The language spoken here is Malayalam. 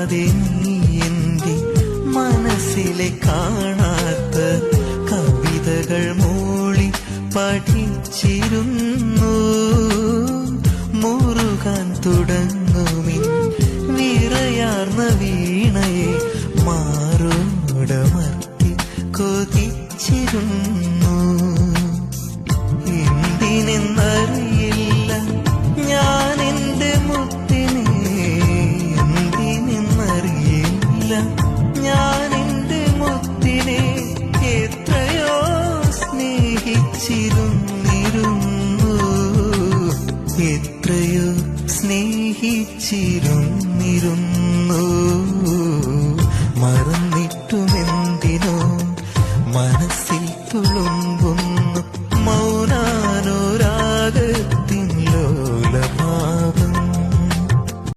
അറിയാതെ നീ എന്റെ മനസ്സിലെ കാണാത്ത കവിതകൾ മൂളി പഠിച്ചിരുന്നു. മുറുകാൻ തുടങ്ങുമിൻ വിറയാർന്ന വീണയെ മാറോടമർത്തി കൊതിച്ചിരുന്നു. എന്തിനെന്നറിയില്ല ഞാൻ എന്റെ മുത്തിനെ, എന്തിനെന്നറിയില്ല ഞാൻ എന്റെ മുത്തിനെ എത്രയോ സ്നേഹിച്ചിരുന്നിരുന്നു, എത്രയോ സ്നേഹിച്ചിരുന്നിരുന്നു. മറന്നു